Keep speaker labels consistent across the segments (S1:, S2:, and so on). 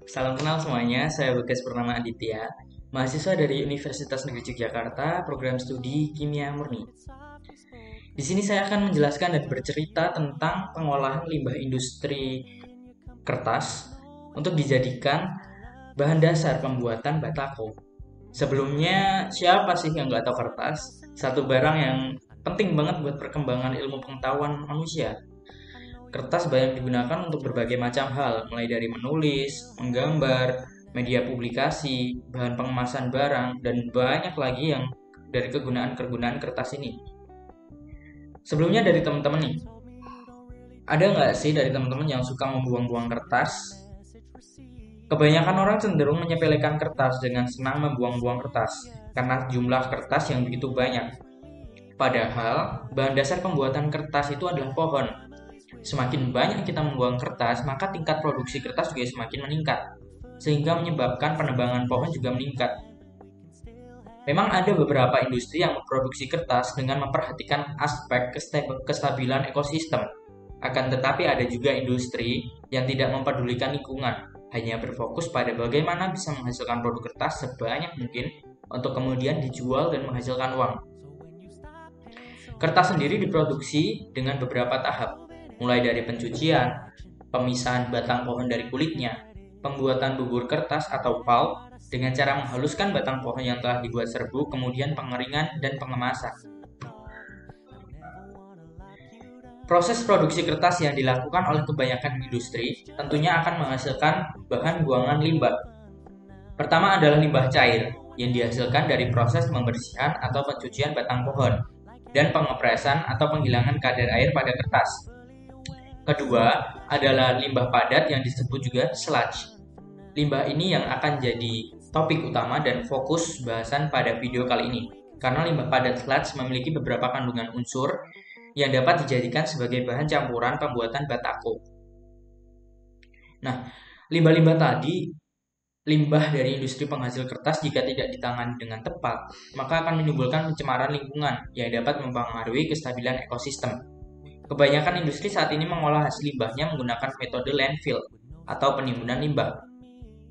S1: Salam kenal semuanya, saya Bagas Purnama Aditya, mahasiswa dari Universitas Negeri Yogyakarta, program studi Kimia Murni. Di sini saya akan menjelaskan dan bercerita tentang pengolahan limbah industri kertas untuk dijadikan bahan dasar pembuatan batako. Sebelumnya, siapa sih yang nggak tahu kertas? Satu barang yang penting banget buat perkembangan ilmu pengetahuan manusia. Kertas banyak digunakan untuk berbagai macam hal, mulai dari menulis, menggambar, media publikasi, bahan pengemasan barang, dan banyak lagi yang dari kegunaan-kegunaan kertas ini. Sebelumnya dari teman-teman nih, ada nggak sih dari teman-teman yang suka membuang-buang kertas? Kebanyakan orang cenderung menyepelekan kertas dengan senang membuang-buang kertas, karena jumlah kertas yang begitu banyak. Padahal, bahan dasar pembuatan kertas itu adalah pohon. Semakin banyak kita membuang kertas, maka tingkat produksi kertas juga semakin meningkat, sehingga menyebabkan penebangan pohon juga meningkat. Memang ada beberapa industri yang memproduksi kertas dengan memperhatikan aspek kestabilan ekosistem. Akan tetapi ada juga industri yang tidak mempedulikan lingkungan, hanya berfokus pada bagaimana bisa menghasilkan produk kertas sebanyak mungkin untuk kemudian dijual dan menghasilkan uang. Kertas sendiri diproduksi dengan beberapa tahap, mulai dari pencucian, pemisahan batang pohon dari kulitnya, pembuatan bubur kertas atau pulp dengan cara menghaluskan batang pohon yang telah dibuat serbuk, kemudian pengeringan dan pengemasan. Proses produksi kertas yang dilakukan oleh kebanyakan industri tentunya akan menghasilkan bahan buangan limbah. Pertama adalah limbah cair yang dihasilkan dari proses pembersihan atau pencucian batang pohon dan pengepresan atau penghilangan kadar air pada kertas. Kedua adalah limbah padat yang disebut juga sludge. Limbah ini yang akan jadi topik utama dan fokus bahasan pada video kali ini. Karena limbah padat sludge memiliki beberapa kandungan unsur yang dapat dijadikan sebagai bahan campuran pembuatan batako. Nah, limbah-limbah tadi, limbah dari industri penghasil kertas jika tidak ditangani dengan tepat, maka akan menimbulkan pencemaran lingkungan yang dapat mempengaruhi kestabilan ekosistem. Kebanyakan industri saat ini mengolah hasil limbahnya menggunakan metode landfill atau penimbunan limbah.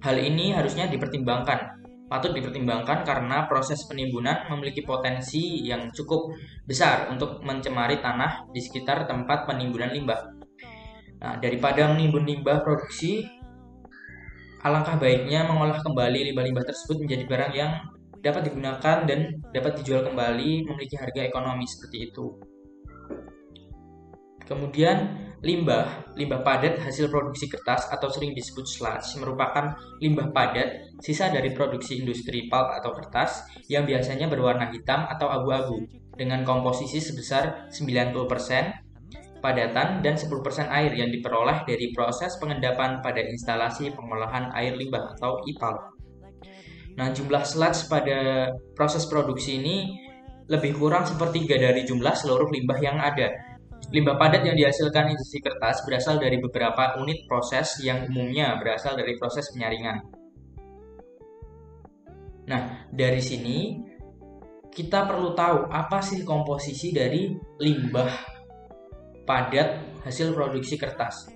S1: Hal ini harusnya patut dipertimbangkan karena proses penimbunan memiliki potensi yang cukup besar untuk mencemari tanah di sekitar tempat penimbunan limbah. Nah, daripada menimbun limbah produksi, alangkah baiknya mengolah kembali limbah-limbah tersebut menjadi barang yang dapat digunakan dan dapat dijual kembali memiliki harga ekonomi seperti itu. Kemudian limbah padat hasil produksi kertas atau sering disebut sludge merupakan limbah padat sisa dari produksi industri pulp atau kertas yang biasanya berwarna hitam atau abu-abu dengan komposisi sebesar 90% padatan dan 10% air yang diperoleh dari proses pengendapan pada instalasi pengolahan air limbah atau IPAL. Nah, jumlah sludge pada proses produksi ini lebih kurang sepertiga dari jumlah seluruh limbah yang ada. Limbah padat yang dihasilkan industri kertas berasal dari beberapa unit proses yang umumnya berasal dari proses penyaringan. Nah, dari sini kita perlu tahu apa sih komposisi dari limbah padat hasil produksi kertas.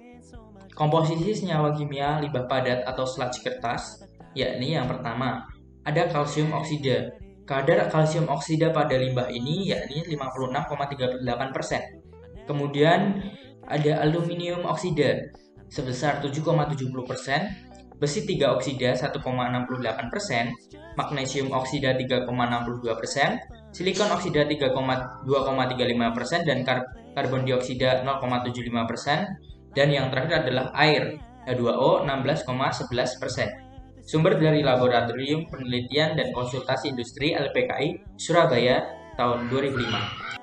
S1: Komposisi senyawa kimia limbah padat atau sludge kertas, yakni yang pertama, ada kalsium oksida. Kadar kalsium oksida pada limbah ini yakni 56,38%. Kemudian ada aluminium oksida sebesar 7,70%, besi 3 oksida 1,68%, magnesium oksida 3,62%, silikon oksida 3,2,35% dan karbon dioksida 0,75%, dan yang terakhir adalah air H2O 16,11%. Sumber dari Laboratorium Penelitian dan Konsultasi Industri LPKI Surabaya tahun 2005.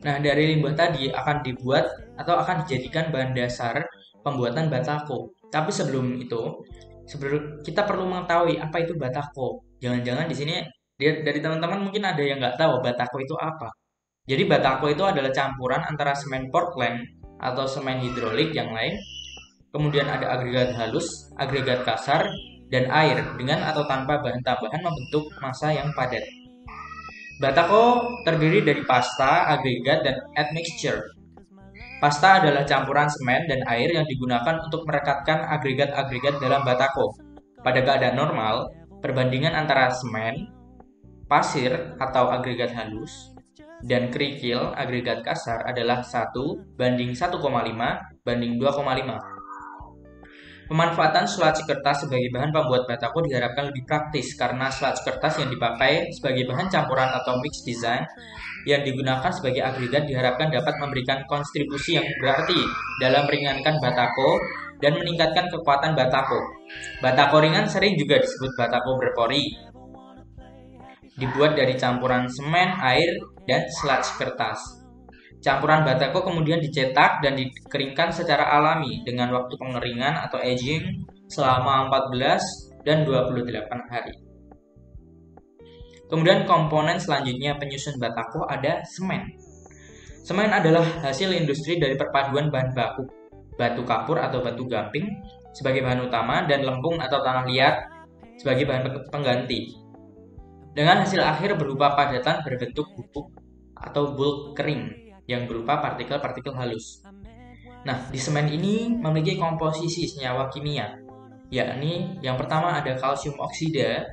S1: Nah, dari limbah tadi akan dibuat atau akan dijadikan bahan dasar pembuatan batako. Tapi sebelum kita perlu mengetahui apa itu batako. Jangan-jangan di sini dari teman-teman mungkin ada yang nggak tahu batako itu apa. Jadi batako itu adalah campuran antara semen Portland atau semen hidrolik yang lain, kemudian ada agregat halus, agregat kasar, dan air dengan atau tanpa bahan tambahan membentuk massa yang padat. Batako terdiri dari pasta, agregat, dan admixture. Pasta adalah campuran semen dan air yang digunakan untuk merekatkan agregat-agregat dalam batako. Pada keadaan normal, perbandingan antara semen, pasir atau agregat halus, dan kerikil agregat kasar adalah 1:1,5 banding 2,5. Pemanfaatan sludge kertas sebagai bahan pembuat batako diharapkan lebih praktis karena sludge kertas yang dipakai sebagai bahan campuran atau mix design yang digunakan sebagai agregat diharapkan dapat memberikan kontribusi yang berarti dalam meringankan batako dan meningkatkan kekuatan batako. Batako ringan sering juga disebut batako berpori. Dibuat dari campuran semen, air, dan sludge kertas. Campuran batako kemudian dicetak dan dikeringkan secara alami dengan waktu pengeringan atau aging selama 14 dan 28 hari. Kemudian komponen selanjutnya penyusun batako ada semen. Semen adalah hasil industri dari perpaduan bahan baku, batu kapur atau batu gamping sebagai bahan utama dan lempung atau tanah liat sebagai bahan pengganti. Dengan hasil akhir berupa padatan berbentuk bubuk atau bulk kering yang berupa partikel-partikel halus. Nah, di semen ini memiliki komposisi senyawa kimia, yakni yang pertama ada kalsium oksida,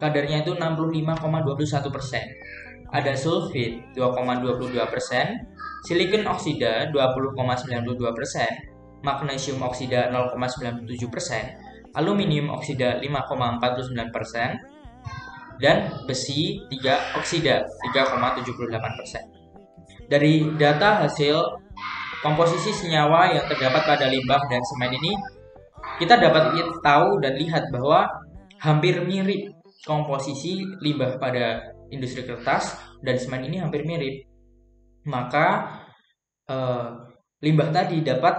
S1: kadarnya itu 65,21%, ada sulfit 2,22%, silikon oksida 20,92%, magnesium oksida 0,97%, aluminium oksida 5,49%, dan besi 3 oksida 3,78%. Dari data hasil komposisi senyawa yang terdapat pada limbah dan semen ini, kita dapat tahu dan lihat bahwa hampir mirip komposisi limbah pada industri kertas dan semen ini hampir mirip. Maka limbah tadi dapat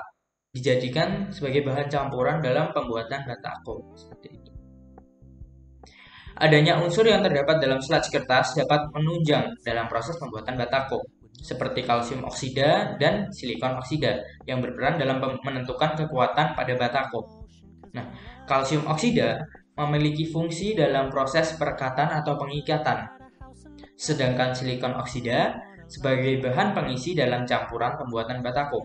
S1: dijadikan sebagai bahan campuran dalam pembuatan batako seperti ini. Adanya unsur yang terdapat dalam sludge kertas dapat menunjang dalam proses pembuatan batako, seperti kalsium oksida dan silikon oksida yang berperan dalam menentukan kekuatan pada batako. Nah, kalsium oksida memiliki fungsi dalam proses perekatan atau pengikatan, sedangkan silikon oksida sebagai bahan pengisi dalam campuran pembuatan batako.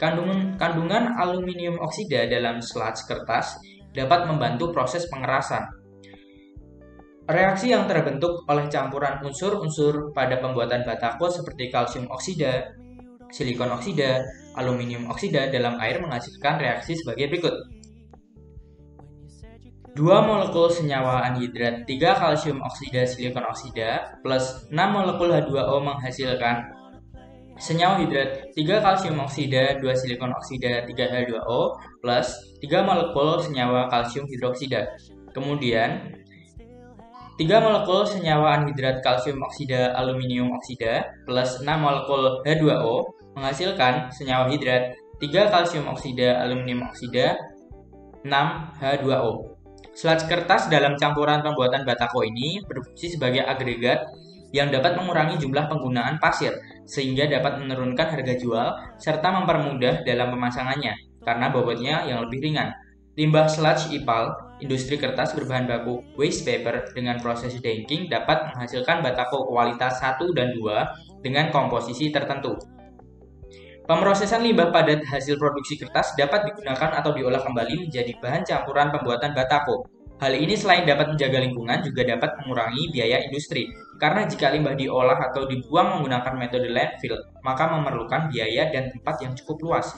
S1: Kandungan aluminium oksida dalam sludge kertas dapat membantu proses pengerasan. Reaksi yang terbentuk oleh campuran unsur-unsur pada pembuatan batako seperti kalsium oksida, silikon oksida, aluminium oksida dalam air menghasilkan reaksi sebagai berikut. 2 molekul senyawa anhidrat 3 kalsium oksida silikon oksida plus 6 molekul H2O menghasilkan senyawa hidrat 3 kalsium oksida 2 silikon oksida 3 H2O plus 3 molekul senyawa kalsium hidroksida. Kemudian 3 molekul senyawa anhidrat kalsium oksida aluminium oksida plus 6 molekul H2O menghasilkan senyawa hidrat 3 kalsium oksida aluminium oksida 6 H2O. Sludge kertas dalam campuran pembuatan batako ini berfungsi sebagai agregat yang dapat mengurangi jumlah penggunaan pasir sehingga dapat menurunkan harga jual serta mempermudah dalam pemasangannya karena bobotnya yang lebih ringan. Limbah sludge ipal, industri kertas berbahan baku waste paper dengan proses danking dapat menghasilkan batako kualitas 1 dan 2 dengan komposisi tertentu. Pemrosesan limbah padat hasil produksi kertas dapat digunakan atau diolah kembali menjadi bahan campuran pembuatan batako. Hal ini selain dapat menjaga lingkungan juga dapat mengurangi biaya industri, karena jika limbah diolah atau dibuang menggunakan metode landfill, maka memerlukan biaya dan tempat yang cukup luas.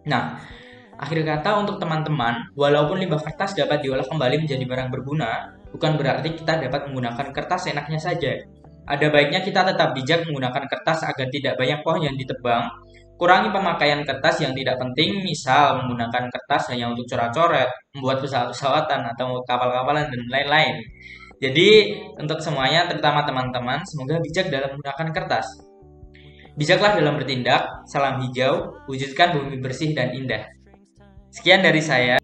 S1: Nah, akhir kata untuk teman-teman, walaupun limbah kertas dapat diolah kembali menjadi barang berguna, bukan berarti kita dapat menggunakan kertas enaknya saja. Ada baiknya kita tetap bijak menggunakan kertas agar tidak banyak pohon yang ditebang. Kurangi pemakaian kertas yang tidak penting, misal menggunakan kertas hanya untuk coret-coret, membuat pesawat-pesawatan atau kapal-kapalan dan lain-lain. Jadi, untuk semuanya, terutama teman-teman, semoga bijak dalam menggunakan kertas. Bijaklah dalam bertindak, salam hijau, wujudkan bumi bersih dan indah. Sekian dari saya.